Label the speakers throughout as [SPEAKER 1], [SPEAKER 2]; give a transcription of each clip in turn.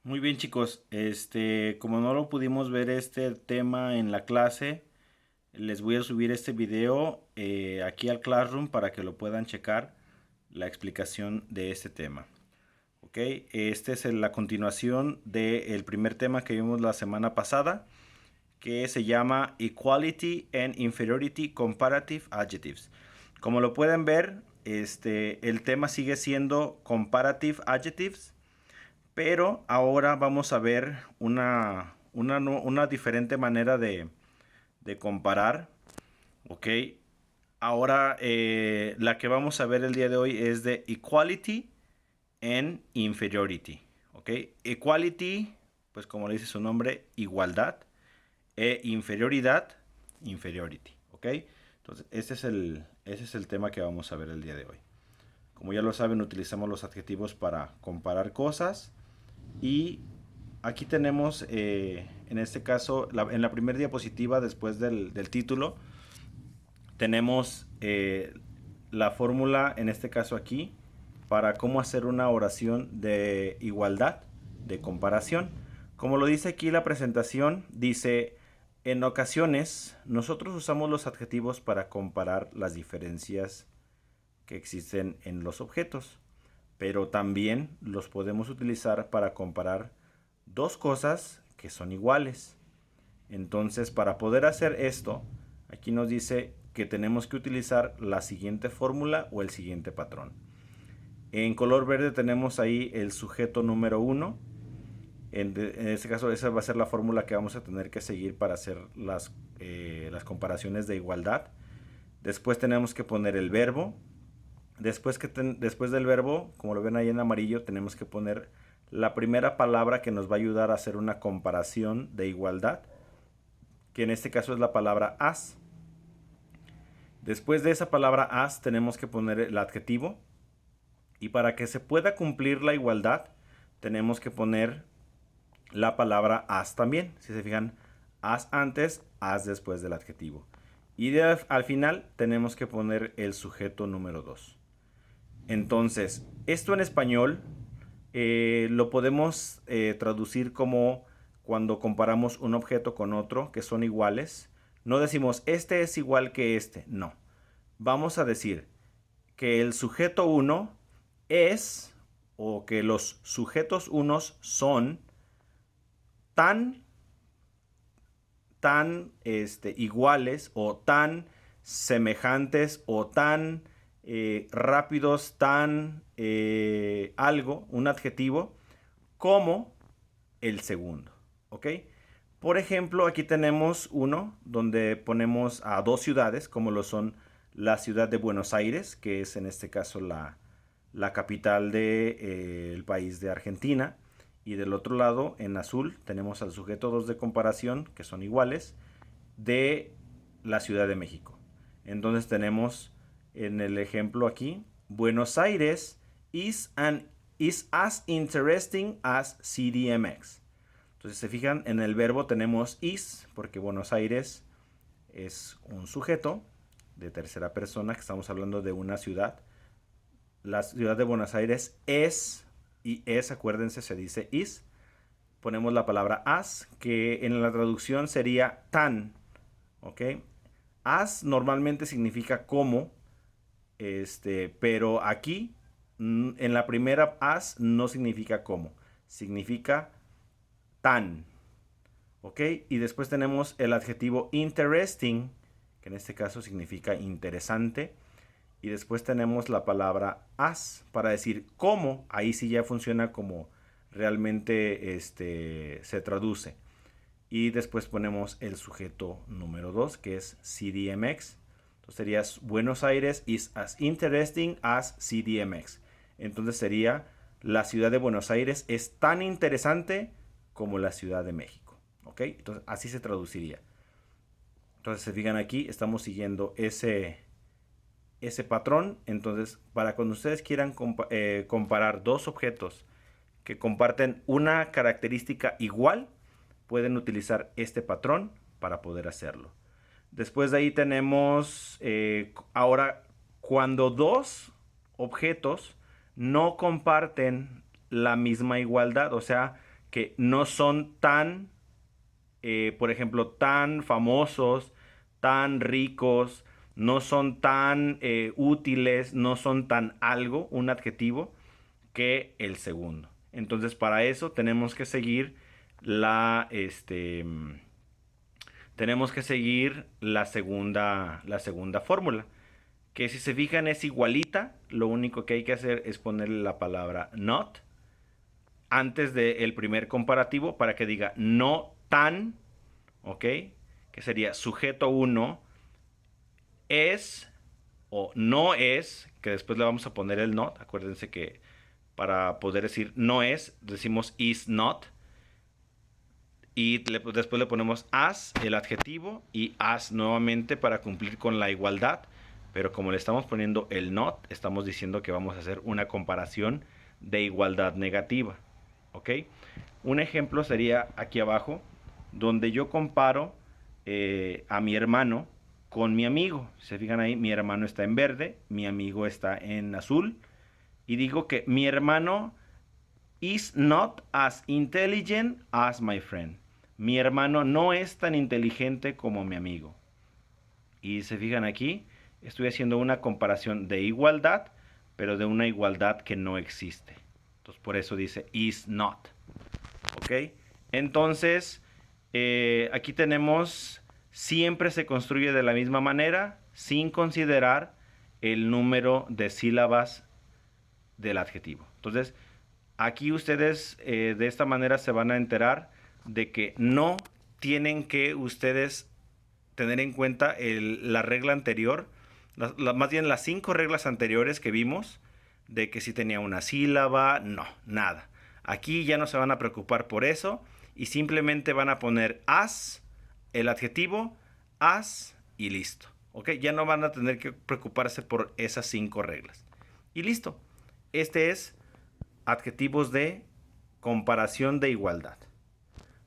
[SPEAKER 1] Muy bien, chicos. Como no lo pudimos ver este tema en la clase, les voy a subir este video aquí al Classroom para que lo puedan checar la explicación de este tema. Ok, este es la continuación del primer tema que vimos la semana pasada, que se llama Equality and Inferiority Comparative Adjectives. Como lo pueden ver, el tema sigue siendo Comparative Adjectives, pero ahora vamos a ver una diferente manera de comparar, ¿ok? Ahora la que vamos a ver el día de hoy es de equality and inferiority, ¿ok? Equality, pues como le dice su nombre, igualdad, e inferioridad, inferiority, ¿ok? Entonces ese es el tema que vamos a ver el día de hoy. Como ya lo saben, utilizamos los adjetivos para comparar cosas. Y aquí tenemos, en este caso, en la primera diapositiva, después del título, tenemos la fórmula, en este caso aquí, para cómo hacer una oración de igualdad, de comparación. Como lo dice aquí la presentación, dice, en ocasiones nosotros usamos los adjetivos para comparar las diferencias que existen en los objetos, pero también los podemos utilizar para comparar dos cosas que son iguales. Entonces, para poder hacer esto, aquí nos dice que tenemos que utilizar la siguiente fórmula o el siguiente patrón. En color verde tenemos ahí el sujeto número uno. En este caso, esa va a ser la fórmula que vamos a tener que seguir para hacer las comparaciones de igualdad. Después tenemos que poner el verbo. Después del verbo, como lo ven ahí en amarillo, tenemos que poner la primera palabra que nos va a ayudar a hacer una comparación de igualdad, que en este caso es la palabra as. Después de esa palabra as tenemos que poner el adjetivo, y para que se pueda cumplir la igualdad tenemos que poner la palabra as también. Si se fijan, as antes, as después del adjetivo. Y al final tenemos que poner el sujeto número 2. Entonces, esto en español lo podemos traducir como cuando comparamos un objeto con otro que son iguales. No decimos este es igual que este, no. Vamos a decir que el sujeto 1 es, o que los sujetos unos son tan iguales o tan semejantes o tan rápidos, tan algo, un adjetivo, como el segundo. ¿Ok? Por ejemplo, aquí tenemos uno donde ponemos a dos ciudades, como lo son la ciudad de Buenos Aires, que es en este caso la capital del país de Argentina. Y del otro lado, en azul, tenemos al sujeto 2 de comparación, que son iguales, de la Ciudad de México. Entonces tenemos en el ejemplo aquí, Buenos Aires is as interesting as CDMX. Entonces se fijan, en el verbo tenemos is, porque Buenos Aires es un sujeto de tercera persona, que estamos hablando de una ciudad. La ciudad de Buenos Aires es, y es, acuérdense, se dice is. Ponemos la palabra as, que en la traducción sería tan, ¿ok? As normalmente significa como, pero aquí, en la primera as no significa como, significa tan, ¿ok? Y después tenemos el adjetivo interesting, que en este caso significa interesante. Y después tenemos la palabra as para decir cómo. Ahí sí ya funciona como realmente se traduce. Y después ponemos el sujeto número 2, que es CDMX. Entonces sería Buenos Aires is as interesting as CDMX. Entonces sería la ciudad de Buenos Aires es tan interesante como la Ciudad de México. ¿Ok? Entonces así se traduciría. Entonces se fijan aquí, estamos siguiendo ese patrón. Entonces, para cuando ustedes quieran comparar dos objetos que comparten una característica igual, pueden utilizar este patrón para poder hacerlo. Después de ahí tenemos ahora cuando dos objetos no comparten la misma igualdad, o sea que no son tan, por ejemplo, tan famosos, tan ricos, no son tan útiles, no son tan algo, un adjetivo, que el segundo. Entonces, para eso tenemos que seguir tenemos que seguir la segunda fórmula, que si se fijan es igualita, lo único que hay que hacer es ponerle la palabra not antes del primer comparativo para que diga no tan, ¿ok? Que sería sujeto 1 es o no es, que después le vamos a poner el not. Acuérdense que para poder decir no es, decimos is not. Y después le ponemos as, el adjetivo, y as nuevamente para cumplir con la igualdad. Pero como le estamos poniendo el not, estamos diciendo que vamos a hacer una comparación de igualdad negativa. ¿Ok? Un ejemplo sería aquí abajo, donde yo comparo a mi hermano con mi amigo. Si se fijan ahí, mi hermano está en verde, mi amigo está en azul. Y digo que mi hermano is not as intelligent as my friend. Mi hermano no es tan inteligente como mi amigo. Y se fijan aquí, estoy haciendo una comparación de igualdad, pero de una igualdad que no existe. Entonces por eso dice is not. ¿Ok? Entonces, aquí tenemos, siempre se construye de la misma manera, sin considerar el número de sílabas del adjetivo. Entonces, aquí ustedes de esta manera se van a enterar de que no tienen que ustedes tener en cuenta la regla anterior, más bien las 5 reglas anteriores que vimos, de que si tenía una sílaba, no, nada. Aquí ya no se van a preocupar por eso y simplemente van a poner as, el adjetivo, as y listo. ¿Ok? Ya no van a tener que preocuparse por esas 5 reglas. Y listo. Este es adjetivos de comparación de igualdad.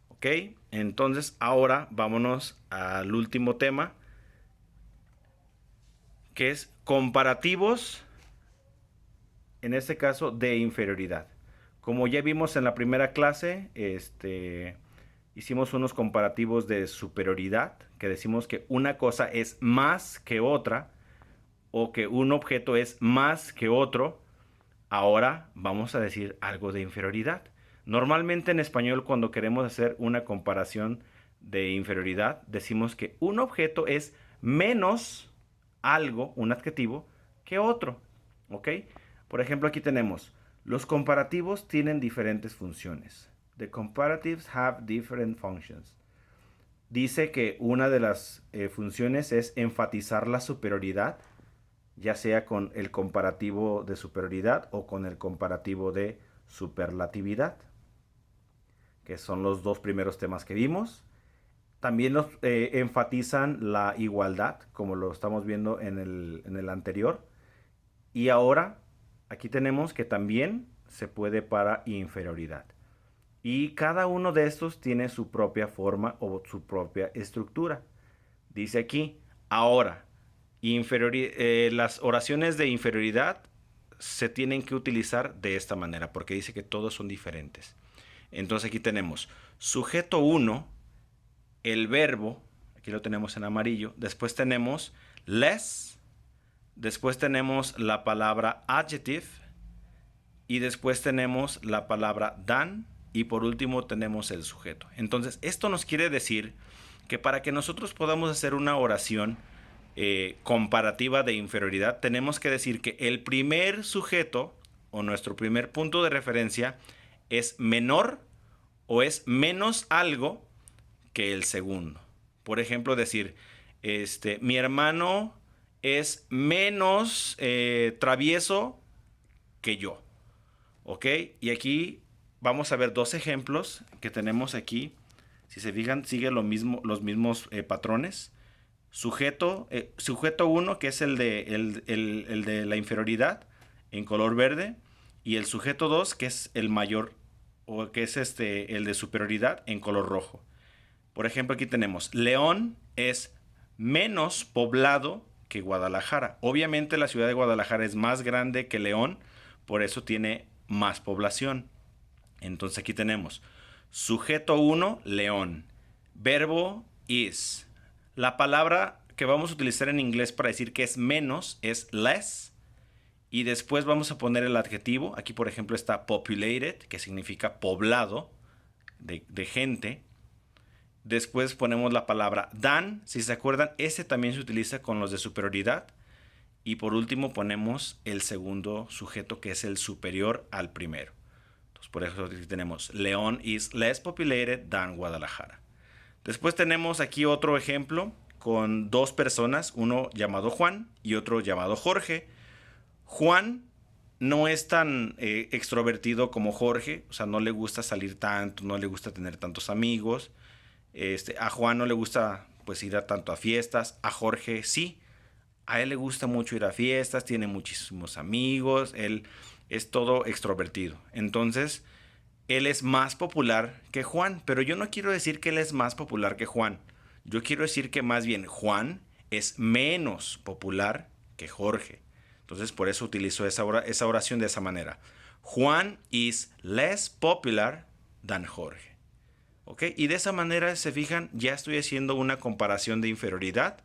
[SPEAKER 1] ¿Ok? Entonces ahora vámonos al último tema, que es comparativos, en este caso de inferioridad. Como ya vimos en la primera clase, hicimos unos comparativos de superioridad, que decimos que una cosa es más que otra, o que un objeto es más que otro. Ahora vamos a decir algo de inferioridad. Normalmente en español, cuando queremos hacer una comparación de inferioridad, decimos que un objeto es menos algo, un adjetivo, que otro. ¿Ok? Por ejemplo, aquí tenemos, los comparativos tienen diferentes funciones. The comparatives have different functions. Dice que una de las funciones es enfatizar la superioridad, ya sea con el comparativo de superioridad o con el comparativo de superlatividad, que son los dos primeros temas que vimos. También nos enfatizan la igualdad, como lo estamos viendo en el anterior. Y ahora, aquí tenemos que también se puede para inferioridad. Y cada uno de estos tiene su propia forma o su propia estructura. Dice aquí, ahora, las oraciones de inferioridad se tienen que utilizar de esta manera, porque dice que todos son diferentes. Entonces aquí tenemos sujeto 1, el verbo, aquí lo tenemos en amarillo, después tenemos less, después tenemos la palabra adjective, y después tenemos la palabra than, y por último tenemos el sujeto. Entonces esto nos quiere decir que para que nosotros podamos hacer una oración comparativa de inferioridad, tenemos que decir que el primer sujeto o nuestro primer punto de referencia es menor o es menos algo que el segundo. Por ejemplo, decir, mi hermano es menos travieso que yo. ¿Ok? Y aquí vamos a ver dos ejemplos que tenemos aquí. Si se fijan, sigue los mismos patrones. Sujeto 1, que es el de la inferioridad, en color verde. Y el sujeto 2, que es el mayor, o que es el de superioridad, en color rojo. Por ejemplo, aquí tenemos, León es menos poblado que Guadalajara. Obviamente la ciudad de Guadalajara es más grande que León, por eso tiene más población. Entonces aquí tenemos, Sujeto 1, león. Verbo is. La palabra que vamos a utilizar en inglés para decir que es menos es less. Y después vamos a poner el adjetivo. Aquí, por ejemplo, está populated, que significa poblado de gente. Después ponemos la palabra than. Si se acuerdan, ese también se utiliza con los de superioridad. Y por último ponemos el segundo sujeto, que es el superior al primero. Entonces, por eso tenemos León is less populated than Guadalajara. Después tenemos aquí otro ejemplo con dos personas, uno llamado Juan y otro llamado Jorge. Juan no es tan extrovertido como Jorge, o sea, no le gusta salir tanto, no le gusta tener tantos amigos. A Juan no le gusta pues ir a tanto a fiestas, a Jorge sí. A él le gusta mucho ir a fiestas, tiene muchísimos amigos, él es todo extrovertido. Entonces, él es más popular que Juan, pero yo no quiero decir que él es más popular que Juan. Yo quiero decir que más bien Juan es menos popular que Jorge. Entonces, por eso utilizo esa oración de esa manera. Juan is less popular than Jorge. ¿Ok? Y de esa manera, se fijan, ya estoy haciendo una comparación de inferioridad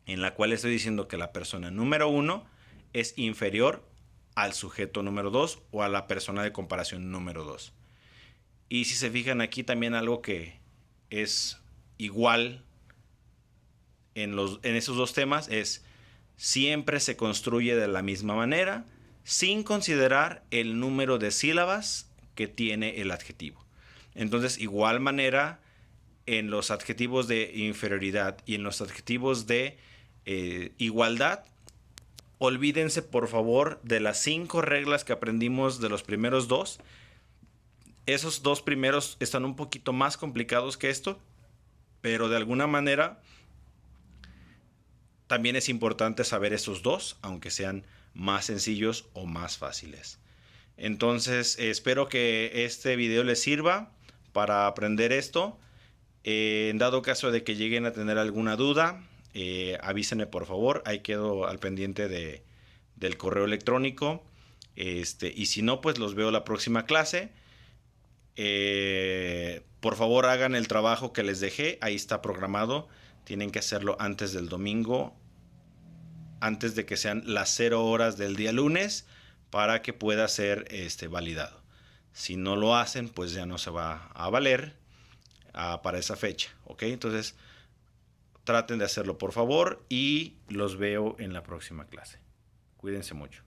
[SPEAKER 1] en la cual estoy diciendo que la persona número 1 es inferior al sujeto número 2 o a la persona de comparación número 2. Y si se fijan aquí también algo que es igual en esos dos temas es siempre se construye de la misma manera sin considerar el número de sílabas que tiene el adjetivo. Entonces, igual manera en los adjetivos de inferioridad y en los adjetivos de igualdad, olvídense por favor de las 5 reglas que aprendimos de los primeros dos. Esos dos primeros están un poquito más complicados que esto, pero de alguna manera también es importante saber esos dos, aunque sean más sencillos o más fáciles. Entonces, espero que este video les sirva para aprender esto. En dado caso de que lleguen a tener alguna duda, avísenme por favor. Ahí quedo al pendiente del correo electrónico. Y si no, pues los veo la próxima clase. Por favor, hagan el trabajo que les dejé. Ahí está programado. Tienen que hacerlo antes del domingo, antes de que sean las 0 horas del día lunes, para que pueda ser validado. Si no lo hacen, pues ya no se va a valer para esa fecha, ¿ok? Entonces, traten de hacerlo por favor y los veo en la próxima clase. Cuídense mucho.